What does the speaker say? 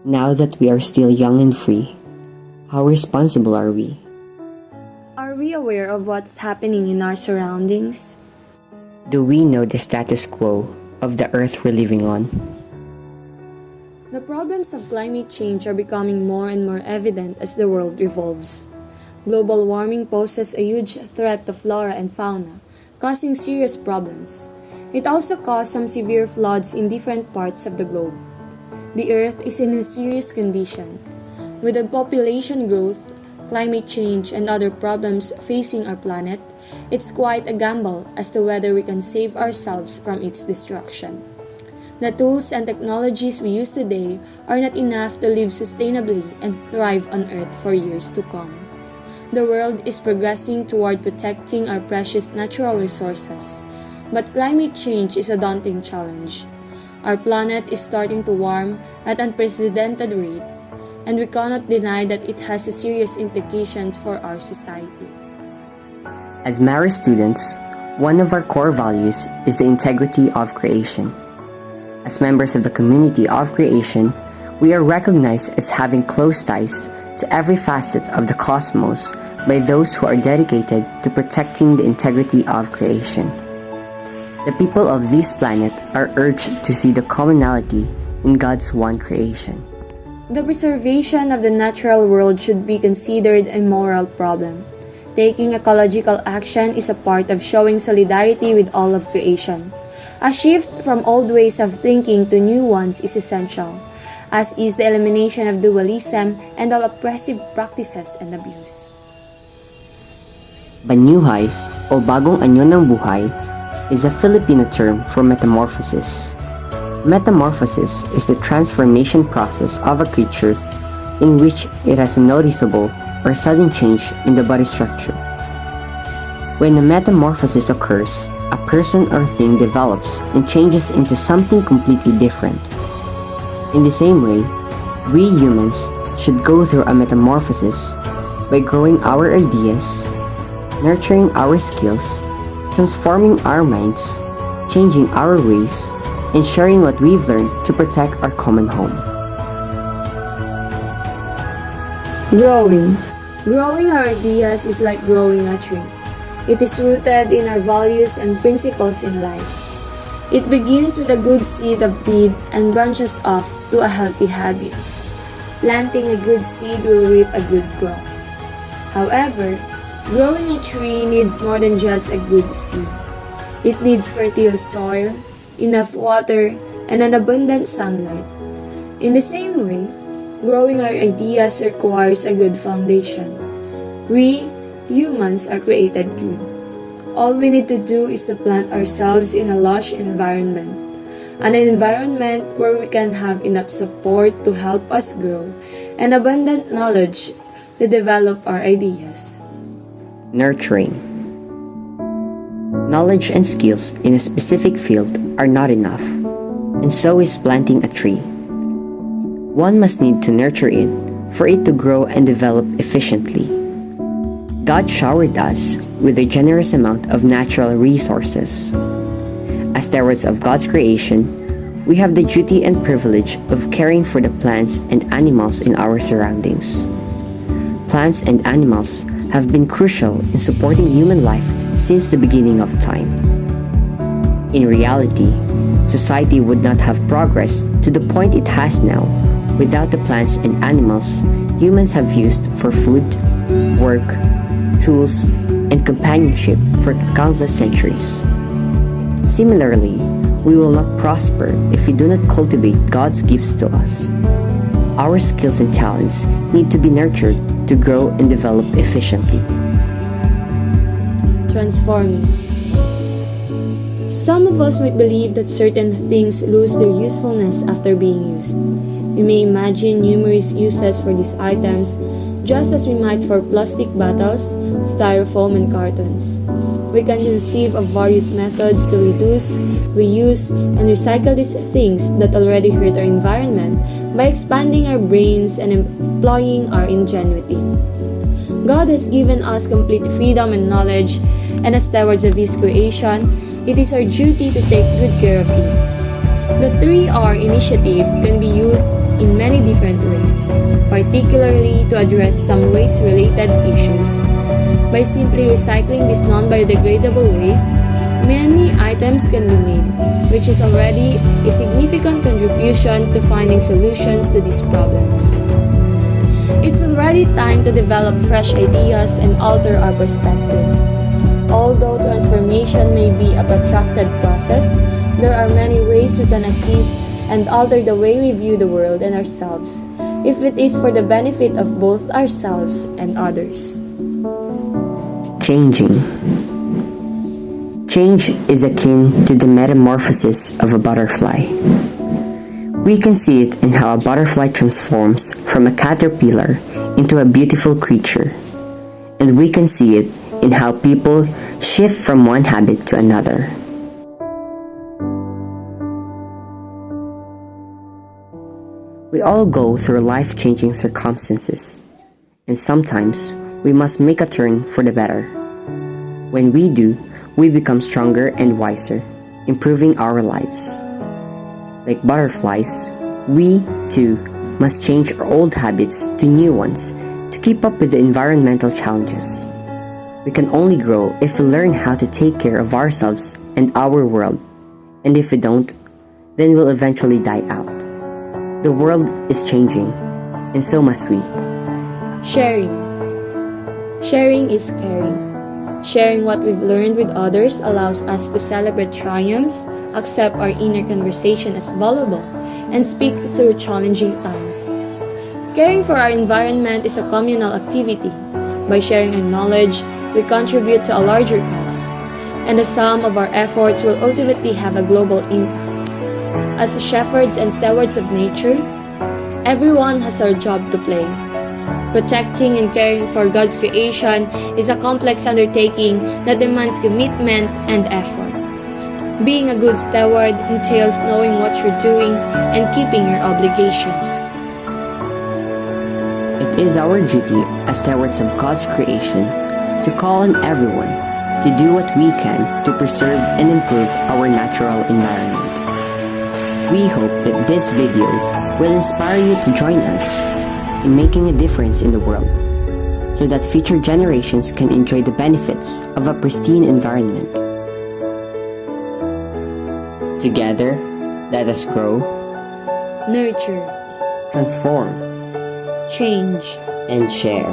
Now that we are still young and free, how responsible are we? Are we aware of what's happening in our surroundings? Do we know the status quo of the earth we're living on? The problems of climate change are becoming more and more evident as the world revolves. Global warming poses a huge threat to flora and fauna, causing serious problems. It also caused some severe floods in different parts of the globe. The earth is in a serious condition. With the population growth, climate change, and other problems facing our planet, it's quite a gamble as to whether we can save ourselves from its destruction. The tools and technologies we use today are not enough to live sustainably and thrive on Earth for years to come. The world is progressing toward protecting our precious natural resources, but climate change is a daunting challenge. Our planet is starting to warm at an unprecedented rate, and we cannot deny that it has serious implications for our society. As Marist students, one of our core values is the integrity of creation. As members of the community of creation, we are recognized as having close ties to every facet of the cosmos by those who are dedicated to protecting the integrity of creation. The people of this planet are urged to see the commonality in God's one creation. The preservation of the natural world should be considered a moral problem. Taking ecological action is a part of showing solidarity with all of creation. A shift from old ways of thinking to new ones is essential, as is the elimination of dualism and all oppressive practices and abuse. Banyuhay o Bagong Anyo ng Buhay is a Filipino term for metamorphosis. Metamorphosis is the transformation process of a creature in which it has a noticeable or sudden change in the body structure. When a metamorphosis occurs, a person or thing develops and changes into something completely different. In the same way, we humans should go through a metamorphosis by growing our ideas, nurturing our skills, transforming our minds, changing our ways, and sharing what we've learned to protect our common home. Growing our ideas is like growing a tree. It is rooted in our values and principles in life. It begins with a good seed of deed and branches off to a healthy habit. Planting a good seed will reap a good crop. However, growing a tree needs more than just a good seed. It needs fertile soil, enough water, and an abundant sunlight. In the same way, growing our ideas requires a good foundation. We, humans, are created good. All we need to do is to plant ourselves in a lush environment, an environment where we can have enough support to help us grow and abundant knowledge to develop our ideas. Nurturing. Knowledge and skills in a specific field are not enough, and so is planting a tree. One must need to nurture it for it to grow and develop efficiently. God showered us with a generous amount of natural resources. As stewards of God's creation, we have the duty and privilege of caring for the plants and animals in our surroundings. Plants and animals have been crucial in supporting human life since the beginning of time. In reality, society would not have progressed to the point it has now without the plants and animals humans have used for food, work, tools, and companionship for countless centuries. Similarly, we will not prosper if we do not cultivate God's gifts to us. Our skills and talents need to be nurtured to grow and develop efficiently. Transforming. Some of us might believe that certain things lose their usefulness after being used. We may imagine numerous uses for these items, just as we might for plastic bottles, styrofoam, and cartons. We can conceive of various methods to reduce, reuse, and recycle these things that already hurt our environment by expanding our brains and employing our ingenuity. God has given us complete freedom and knowledge, and as stewards of His creation, it is our duty to take good care of it. The 3R initiative can be used in many different ways, particularly to address some waste-related issues. By simply recycling this non-biodegradable waste, many items can be made, which is already a significant contribution to finding solutions to these problems. It's already time to develop fresh ideas and alter our perspectives. Although transformation may be a protracted process, there are many ways we can assist and alter the way we view the world and ourselves, if it is for the benefit of both ourselves and others. Changing. Change is akin to the metamorphosis of a butterfly. We can see it in how a butterfly transforms from a caterpillar into a beautiful creature, and we can see it in how people shift from one habit to another. We all go through life-changing circumstances, and sometimes we must make a turn for the better. When we do, we become stronger and wiser, improving our lives. Like butterflies, we, too, must change our old habits to new ones to keep up with the environmental challenges. We can only grow if we learn how to take care of ourselves and our world, and if we don't, then we'll eventually die out. The world is changing, and so must we. Sharing. Sharing is caring. Sharing what we've learned with others allows us to celebrate triumphs, accept our inner conversation as valuable, and speak through challenging times. Caring for our environment is a communal activity. By sharing our knowledge, we contribute to a larger cause, and the sum of our efforts will ultimately have a global impact. As shepherds and stewards of nature, everyone has our job to play. Protecting and caring for God's creation is a complex undertaking that demands commitment and effort. Being a good steward entails knowing what you're doing and keeping your obligations. It is our duty as stewards of God's creation to call on everyone to do what we can to preserve and improve our natural environment. We hope that this video will inspire you to join us in making a difference in the world, so that future generations can enjoy the benefits of a pristine environment. Together, let us grow, Nurture, transform, change, and share.